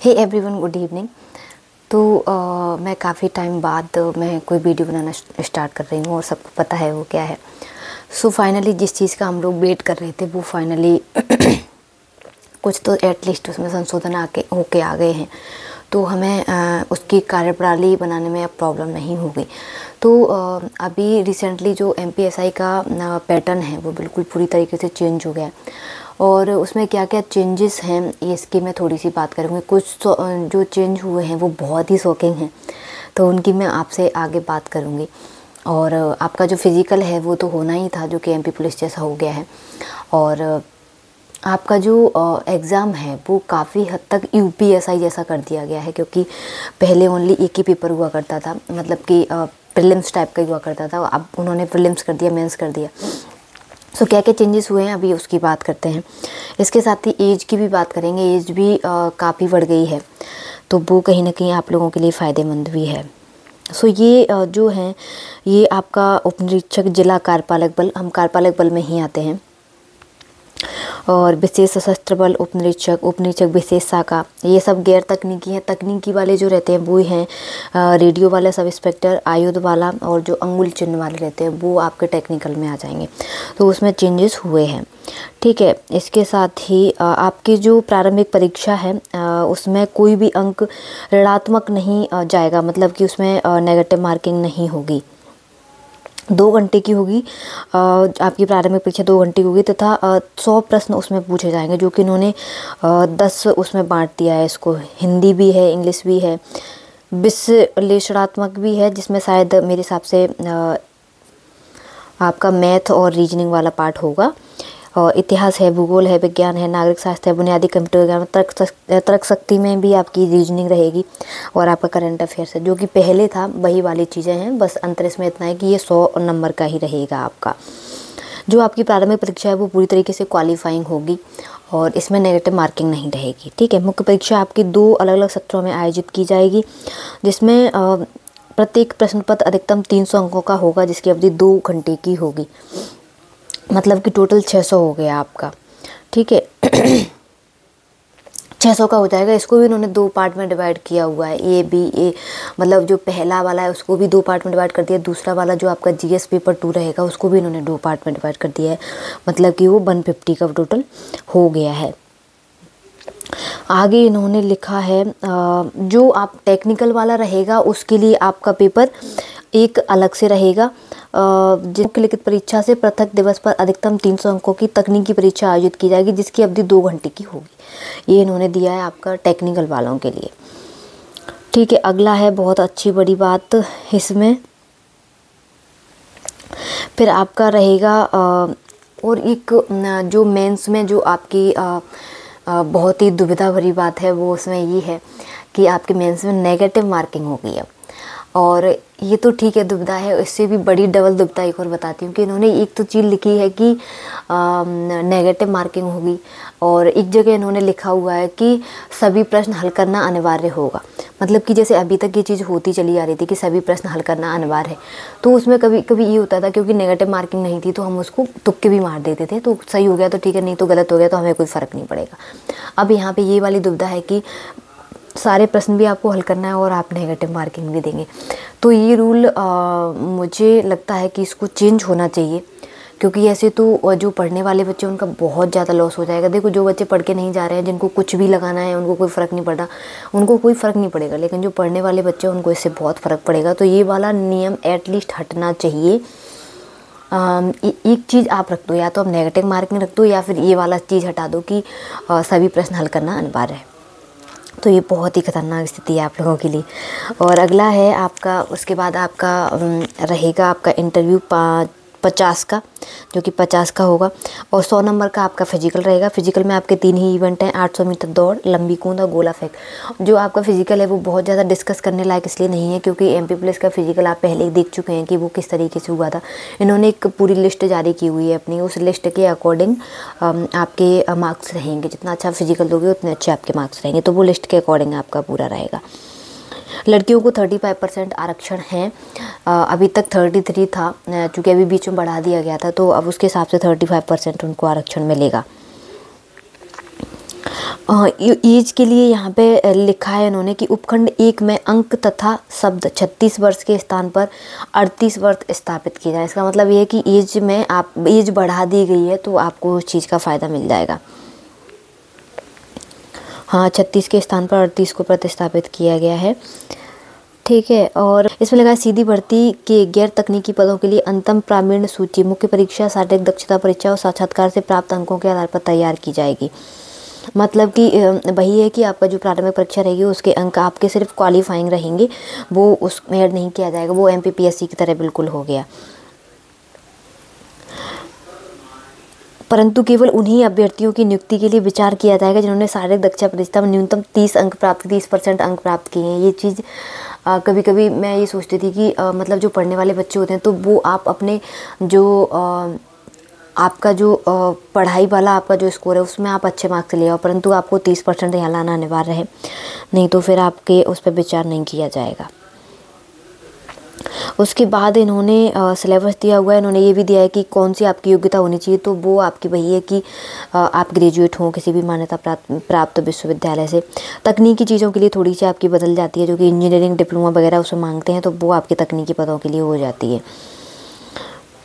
Hey everyone, good evening. तो मैं काफ़ी टाइम बाद मैं कोई वीडियो बनाना स्टार्ट कर रही हूँ और सबको पता है वो क्या है। सो फाइनली जिस चीज़ का हम लोग वेट कर रहे थे वो फाइनली कुछ तो एटलीस्ट उसमें संशोधन होके आ गए हैं, तो हमें उसकी कार्यप्रणाली बनाने में अब प्रॉब्लम नहीं होगी। तो अभी रिसेंटली जो एमपीएसआई का पैटर्न है वो बिल्कुल पूरी तरीके से चेंज हो गया है और उसमें क्या क्या चेंजेस हैं ये इसकी मैं थोड़ी सी बात करूँगी। कुछ जो चेंज हुए हैं वो बहुत ही शॉकिंग हैं, तो उनकी मैं आपसे आगे बात करूँगी। और आपका जो फिज़िकल है वो तो होना ही था, जो कि एमपी पुलिस जैसा हो गया है। और आपका जो एग्ज़ाम है वो काफ़ी हद तक यूपीएसआई जैसा कर दिया गया है, क्योंकि पहले ओनली एक ही पेपर हुआ करता था, मतलब कि प्रीलिम्स टाइप का ही हुआ करता था। अब उन्होंने प्रीलिम्स कर दिया, मेंस कर दिया। सो क्या क्या चेंजेस हुए हैं अभी उसकी बात करते हैं। इसके साथ ही एज की भी बात करेंगे। एज भी काफ़ी बढ़ गई है, तो वो कहीं ना कहीं आप लोगों के लिए फ़ायदेमंद भी है। सो ये जो है ये आपका उपनिरीक्षक जिला कार्यपालक बल, हम कार्यपालक बल में ही आते हैं। और विशेष सशस्त्र बल उपनिरीक्षक विशेष शाखा, ये सब गैर तकनीकी हैं। तकनीकी वाले जो रहते हैं वो हैं रेडियो वाला सब इंस्पेक्टर, आयुध वाला, और जो अंगुल चिन्ह वाले रहते हैं वो आपके टेक्निकल में आ जाएंगे। तो उसमें चेंजेस हुए हैं, ठीक है। इसके साथ ही आपकी जो प्रारंभिक परीक्षा है उसमें कोई भी अंक ऋणात्मक नहीं जाएगा, मतलब कि उसमें नेगेटिव मार्किंग नहीं होगी। 2 घंटे की होगी आपकी प्रारंभिक परीक्षा, 2 घंटे की होगी तथा 100 प्रश्न उसमें पूछे जाएंगे, जो कि इन्होंने 10 उसमें बांट दिया है इसको। हिंदी भी है, इंग्लिश भी है, विश्लेषणात्मक भी है, जिसमें शायद मेरे हिसाब से आपका मैथ और रीजनिंग वाला पार्ट होगा। और इतिहास है, भूगोल है, विज्ञान है, नागरिक शास्त्र है, बुनियादी कंप्यूटर ज्ञान, तर्क शक्ति में भी आपकी रीजनिंग रहेगी, और आपका करंट अफेयर्स है जो कि पहले था वही वाली चीज़ें हैं। बस अंतर इसमें इतना है कि ये 100 नंबर का ही रहेगा आपका। जो आपकी प्रारंभिक परीक्षा है वो पूरी तरीके से क्वालिफाइंग होगी और इसमें नेगेटिव मार्किंग नहीं रहेगी, ठीक है। मुख्य परीक्षा आपकी 2 अलग अलग सत्रों में आयोजित की जाएगी, जिसमें प्रत्येक प्रश्न पत्र अधिकतम 300 अंकों का होगा, जिसकी अवधि 2 घंटे की होगी, मतलब कि टोटल 600 हो गया आपका, ठीक है। 600 का हो जाएगा। इसको भी इन्होंने 2 पार्ट में डिवाइड किया हुआ है, ए बी ए, मतलब जो पहला वाला है उसको भी 2 पार्ट में डिवाइड कर दिया। दूसरा वाला जो आपका जीएस पेपर 2 रहेगा उसको भी इन्होंने 2 पार्ट में डिवाइड कर दिया है, मतलब कि वो 150 का टोटल हो गया है। आगे इन्होंने लिखा है जो आप टेक्निकल वाला रहेगा उसके लिए आपका पेपर एक अलग से रहेगा। मुख्य लिखित परीक्षा से पृथक दिवस पर अधिकतम 300 अंकों की तकनीकी परीक्षा आयोजित की जाएगी, जिसकी अवधि 2 घंटे की होगी। ये इन्होंने दिया है आपका टेक्निकल वालों के लिए, ठीक है। अगला है बहुत अच्छी बड़ी बात इसमें, फिर आपका रहेगा और एक जो मेंस में जो आपकी बहुत ही दुविधा भरी बात है वो उसमें ये है कि आपके मेंस में नेगेटिव मार्किंग हो गई है। और ये तो ठीक है, दुविधा है, इससे भी बड़ी डबल दुविधा एक और बताती हूँ कि इन्होंने एक तो चीज़ लिखी है कि नेगेटिव मार्किंग होगी, और एक जगह इन्होंने लिखा हुआ है कि सभी प्रश्न हल करना अनिवार्य होगा। मतलब कि जैसे अभी तक ये चीज़ होती चली आ रही थी कि सभी प्रश्न हल करना अनिवार्य है, तो उसमें कभी कभी ये होता था क्योंकि नेगेटिव मार्किंग नहीं थी तो हम उसको तुक्के भी मार देते थे, तो सही हो गया तो ठीक है, नहीं तो गलत हो गया तो हमें कोई फ़र्क नहीं पड़ेगा। अब यहाँ पर ये वाली दुविधा है कि सारे प्रश्न भी आपको हल करना है और आप नेगेटिव मार्किंग भी देंगे। तो ये रूल मुझे लगता है कि इसको चेंज होना चाहिए, क्योंकि ऐसे तो जो पढ़ने वाले बच्चे उनका बहुत ज़्यादा लॉस हो जाएगा। देखो, जो बच्चे पढ़ के नहीं जा रहे हैं, जिनको कुछ भी लगाना है, उनको कोई फ़र्क नहीं पड़ता, उनको कोई फ़र्क नहीं पड़ेगा, लेकिन जो पढ़ने वाले बच्चे हैं उनको इससे बहुत फ़र्क पड़ेगा। तो ये वाला नियम एटलीस्ट हटना चाहिए। एक चीज़ आप रख दो, या तो आप नेगेटिव मार्किंग रख दो या फिर ये वाला चीज़ हटा दो कि सभी प्रश्न हल करना अनिवार्य है। तो ये बहुत ही खतरनाक स्थिति है आप लोगों के लिए। और अगला है आपका, उसके बाद आपका रहेगा आपका इंटरव्यू 50 का, जो कि 50 का होगा, और 100 नंबर का आपका फिजिकल रहेगा। फिजिकल में आपके 3 ही इवेंट हैं, 800 मीटर दौड़, लंबी कूद और गोला फेंक। जो आपका फिजिकल है वो बहुत ज़्यादा डिस्कस करने लायक इसलिए नहीं है क्योंकि एमपी पुलिस का फिजिकल आप पहले ही देख चुके हैं कि वो किस तरीके से हुआ था। इन्होंने एक पूरी लिस्ट जारी की हुई है अपनी, उस लिस्ट के अकॉर्डिंग आपके मार्क्स रहेंगे। जितना अच्छा फिजिकल दोगे उतने अच्छे आपके मार्क्स रहेंगे, तो वो लिस्ट के अकॉर्डिंग आपका पूरा रहेगा। लड़कियों को 35% आरक्षण है, अभी तक 33 था, चूँकि अभी बीच में बढ़ा दिया गया था, तो अब उसके हिसाब से 35% उनको आरक्षण मिलेगा। एज के लिए यहाँ पे लिखा है इन्होंने कि उपखंड 1 में अंक तथा शब्द 36 वर्ष के स्थान पर 38 वर्ष स्थापित किया जाए। इसका मतलब ये है कि एज में आप एज बढ़ा दी गई है तो आपको उस चीज़ का फ़ायदा मिल जाएगा। हाँ, 36 के स्थान पर 38 को प्रतिस्थापित किया गया है, ठीक है। और इसमें लगा है सीधी भर्ती के गैर तकनीकी पदों के लिए अंतिम प्रावीण्य सूची मुख्य परीक्षा, शारीरिक दक्षता परीक्षा और साक्षात्कार से प्राप्त अंकों के आधार पर तैयार की जाएगी। मतलब कि वही है कि आपका जो प्रारंभिक परीक्षा रहेगी उसके अंक आपके सिर्फ क्वालिफाइंग रहेंगे, वो उसमें ऐड नहीं किया जाएगा। वो MPPSC की तरह बिल्कुल हो गया। परंतु केवल उन्हीं अभ्यर्थियों की नियुक्ति के लिए विचार किया जाएगा जिन्होंने शारीरिक दक्षता परीक्षा में न्यूनतम 30 अंक प्राप्त 30% अंक प्राप्त किए हैं। ये चीज़ कभी कभी मैं ये सोचती थी कि मतलब जो पढ़ने वाले बच्चे होते हैं तो वो आप अपने जो आपका जो पढ़ाई वाला आपका जो स्कोर है उसमें आप अच्छे मार्क्स ले आओ, परंतु आपको 30% यहाँ लाना अनिवार्य है, नहीं तो फिर आपके उस पर विचार नहीं किया जाएगा। उसके बाद इन्होंने सिलेबस दिया हुआ है। इन्होंने ये भी दिया है कि कौन सी आपकी योग्यता होनी चाहिए, तो वो आपकी वही है कि आप ग्रेजुएट हों किसी भी मान्यता प्राप्त विश्वविद्यालय से। तकनीकी चीज़ों के लिए थोड़ी सी आपकी बदल जाती है, जो कि इंजीनियरिंग डिप्लोमा वगैरह उसमें मांगते हैं, तो वो आपके तकनीकी पदों के लिए हो जाती है,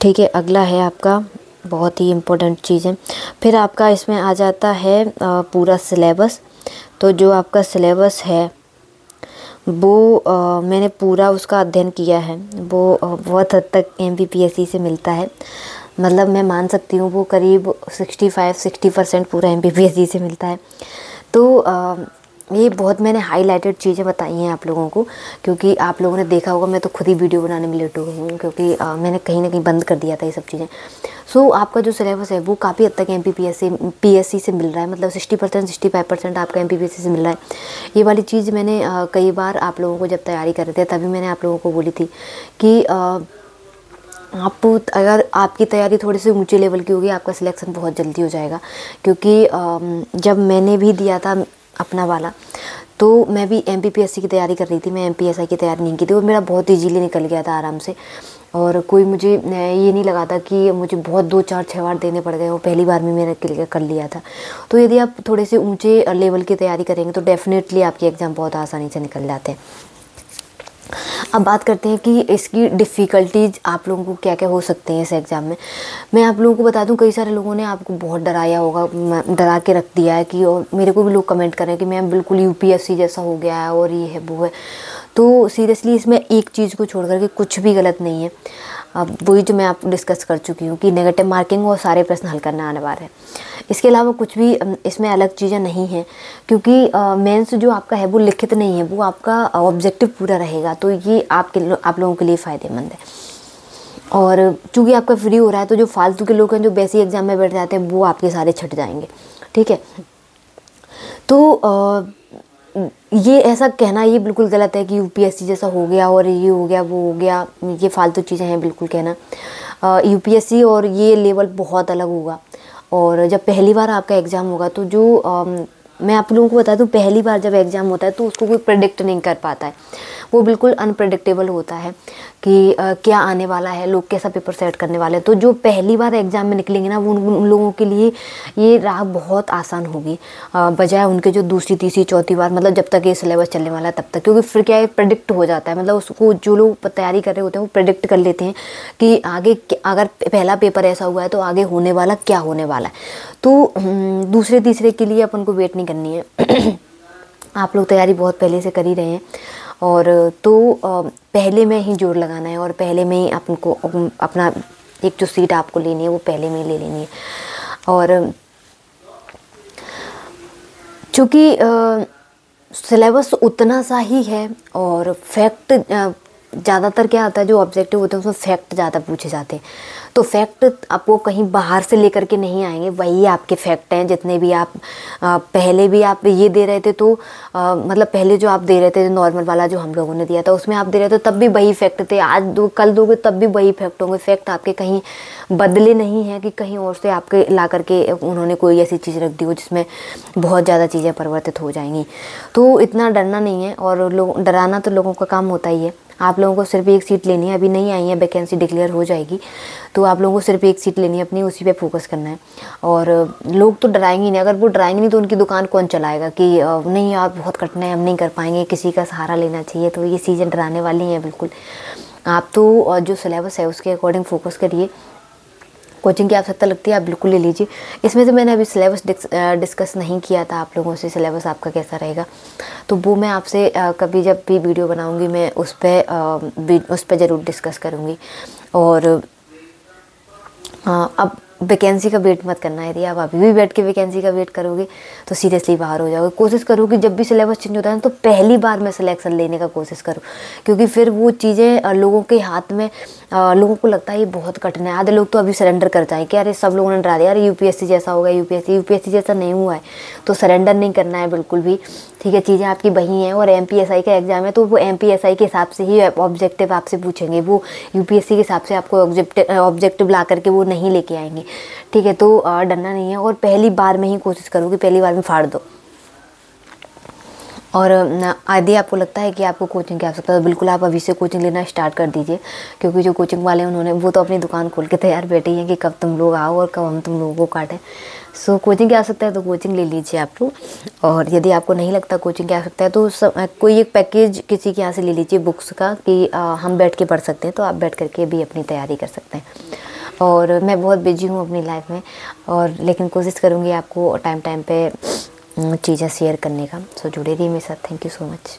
ठीक है। अगला है आपका बहुत ही इम्पोर्टेंट चीज़ है, फिर आपका इसमें आ जाता है पूरा सिलेबस। तो जो आपका सिलेबस है वो मैंने पूरा उसका अध्ययन किया है, वो बहुत हद तक MPPSC से मिलता है। मतलब मैं मान सकती हूँ वो करीब 65-60% पूरा MPPSC से मिलता है। तो ये बहुत मैंने हाईलाइटेड चीज़ें बताई हैं आप लोगों को, क्योंकि आप लोगों ने देखा होगा मैं तो खुद ही वीडियो बनाने में लेट हो गई हूँ, क्योंकि मैंने कहीं ना कहीं बंद कर दिया था ये सब चीज़ें। सो आपका जो सिलेबस है वो काफ़ी हद तक MPPSC से मिल रहा है, मतलब 60% 65% आपका MPPSC से मिल रहा है। ये वाली चीज़ मैंने कई बार आप लोगों को जब तैयारी कर रहे थे तभी मैंने आप लोगों को बोली थी कि आप अगर आपकी तैयारी थोड़ी सी ऊंचे लेवल की होगी आपका सिलेक्शन बहुत जल्दी हो जाएगा। क्योंकि जब मैंने भी दिया था अपना वाला तो मैं भी MPPSC की तैयारी कर रही थी, मैं MPSI की तैयारी नहीं की थी, और मेरा बहुत ईजीली निकल गया था आराम से। और कोई मुझे ये नहीं लगा था कि मुझे बहुत 2-4-6 बार देने पड़ गए, वो पहली बार में मैंने क्लियर कर लिया था। तो यदि आप थोड़े से ऊंचे लेवल की तैयारी करेंगे तो डेफिनेटली आपके एग्ज़ाम बहुत आसानी से निकल जाते हैं। अब बात करते हैं कि इसकी डिफ़िकल्टीज आप लोगों को क्या क्या हो सकते हैं इस एग्ज़ाम में। मैं आप लोगों को बता दूं, कई सारे लोगों ने आपको बहुत डराया होगा, डरा के रख दिया है कि, और मेरे को भी लोग कमेंट कर रहे हैं कि मैम बिल्कुल UPSC जैसा हो गया है और ये है वो है। तो सीरियसली इसमें एक चीज़ को छोड़ करके कुछ भी गलत नहीं है। अब वही जो मैं आप डिस्कस कर चुकी हूँ कि नेगेटिव मार्किंग और सारे प्रश्न हल करना अनिवार्य है, इसके अलावा कुछ भी इसमें अलग चीज़ें नहीं हैं। क्योंकि मेंस जो आपका है वो लिखित नहीं है, वो आपका ऑब्जेक्टिव पूरा रहेगा, तो ये आप लोगों के लिए फ़ायदेमंद है। और चूँकि आपका फ्री हो रहा है तो जो फालतू के लोग हैं जो बेसिक एग्ज़ाम में बैठ जाते हैं वो आपके सारे छट जाएंगे, ठीक है। तो ये ऐसा कहना ये बिल्कुल गलत है कि UPSC जैसा हो गया और ये हो गया वो हो गया, ये फालतू चीज़ें हैं बिल्कुल कहना। UPSC और ये लेवल बहुत अलग होगा। और जब पहली बार आपका एग्ज़ाम होगा तो जो मैं आप लोगों को बता दूं, पहली बार जब एग्ज़ाम होता है तो उसको कोई प्रेडिक्ट नहीं कर पाता है, वो बिल्कुल अनप्रेडिक्टेबल होता है कि क्या आने वाला है, लोग कैसा पेपर सेट करने वाले हैं। तो जो पहली बार एग्ज़ाम में निकलेंगे ना वो उन लोगों के लिए ये राह बहुत आसान होगी, बजाय उनके जो दूसरी तीसरी चौथी बार, मतलब जब तक ये सिलेबस चलने वाला है तब तक। क्योंकि फिर क्या है, प्रेडिक्ट हो जाता है, मतलब उसको जो लोग तैयारी कर रहे होते हैं वो प्रेडिक्ट कर लेते हैं कि आगे अगर पहला पेपर ऐसा हुआ है तो आगे होने वाला क्या होने वाला है। तो दूसरे तीसरे के लिए अपन को वेट नहीं करनी है। आप लोग तैयारी बहुत पहले से कर ही रहे हैं, और तो पहले में ही जोर लगाना है और पहले में ही आपको अपना एक जो सीट आपको लेनी है वो पहले में ही ले लेनी है। और चूँकि सिलेबस उतना सा ही है और फैक्ट ज़्यादातर क्या आता है, जो ऑब्जेक्टिव होते हैं उसमें फैक्ट ज़्यादा पूछे जाते हैं, तो फैक्ट आपको कहीं बाहर से लेकर के नहीं आएंगे, वही आपके फैक्ट हैं जितने भी आप पहले भी आप ये दे रहे थे। तो मतलब पहले जो आप दे रहे थे नॉर्मल वाला जो हम लोगों ने दिया था उसमें आप दे रहे थे तब भी वही फैक्ट थे, आज कल दोगे तब भी वही फैक्ट होंगे। फैक्ट आपके कहीं बदले नहीं हैं कि कहीं और से आपके ला करके उन्होंने कोई ऐसी चीज़ रख दी हो जिसमें बहुत ज़्यादा चीज़ें परिवर्तित हो जाएंगी। तो इतना डरना नहीं है, और लोग डराना तो लोगों का काम होता ही है। आप लोगों को सिर्फ एक सीट लेनी है, अभी नहीं आई है, वैकेंसी डिक्लेयर हो जाएगी तो आप लोगों को सिर्फ एक सीट लेनी है अपनी, उसी पे फोकस करना है। और लोग तो डराएंगे नहीं, अगर वो डराएंगे नहीं तो उनकी दुकान कौन चलाएगा कि नहीं यार बहुत कठिन है, हम नहीं कर पाएंगे, किसी का सहारा लेना चाहिए। तो ये चीज़ें डराने वाली हैं बिल्कुल। आप तो जो सिलेबस है उसके अकॉर्डिंग फोकस करिए। कोचिंग की आवश्यकता लगती है आप बिल्कुल ले लीजिए। इसमें से मैंने अभी सिलेबस डिस्कस नहीं किया था आप लोगों से, सिलेबस आपका कैसा रहेगा, तो वो मैं आपसे कभी जब भी वीडियो बनाऊंगी मैं उस पर ज़रूर डिस्कस करूंगी। और अब वैकेंसी का वेट मत करना है। यदि आप अभी भी बैठ के वैकेंसी का वेट करोगे तो सीरियसली बाहर हो जाओगे। कोशिश करो कि जब भी सिलेबस चेंज होता है तो पहली बार में सिलेक्शन लेने का कोशिश करो, क्योंकि फिर वो चीज़ें लोगों के हाथ में, लोगों को लगता है ये बहुत कठिन है। आधे लोग तो अभी सरेंडर कर जाएं कि अरे सब लोगों ने डरा दिया, अरे यूपीएससी जैसा होगा, यूपीएससी जैसा नहीं हुआ है। तो सरेंडर नहीं करना है बिल्कुल भी, ठीक है। चीज़ें आपकी वही हैं। और एमपीएसआई का एग्ज़ाम है तो वो एमपीएसआई के हिसाब से ही ऑब्जेक्टिव आपसे पूछेंगे, वो यूपीएससी के हिसाब से आपको ऑब्जेक्टिव ला करके वो नहीं लेके आएंगे, ठीक है। तो डरना नहीं है, और पहली बार में ही कोशिश करो कि पहली बार में फाड़ दो। और यदि आपको लगता है कि आपको कोचिंग की आवश्यकता है तो बिल्कुल आप अभी से कोचिंग लेना स्टार्ट कर दीजिए, क्योंकि जो कोचिंग वाले हैं उन्होंने वो तो अपनी दुकान खोल के तैयार बैठे हैं कि कब तुम लोग आओ और कब हम तुम लोगों को काटें। सो कोचिंग की आवश्यकता है तो कोचिंग ले लीजिए आप लोग। और यदि आपको नहीं लगता कोचिंग की आवश्यकता है तो कोई एक पैकेज किसी के यहाँ से ले लीजिए बुक्स का कि हम बैठ के पढ़ सकते हैं, तो आप बैठ करके भी अपनी तैयारी कर सकते हैं। और मैं बहुत बिजी हूँ अपनी लाइफ में, और लेकिन कोशिश करूँगी आपको टाइम पे चीज़ें शेयर करने का। सो जुड़े रहिए मेरे साथ। Thank you so much.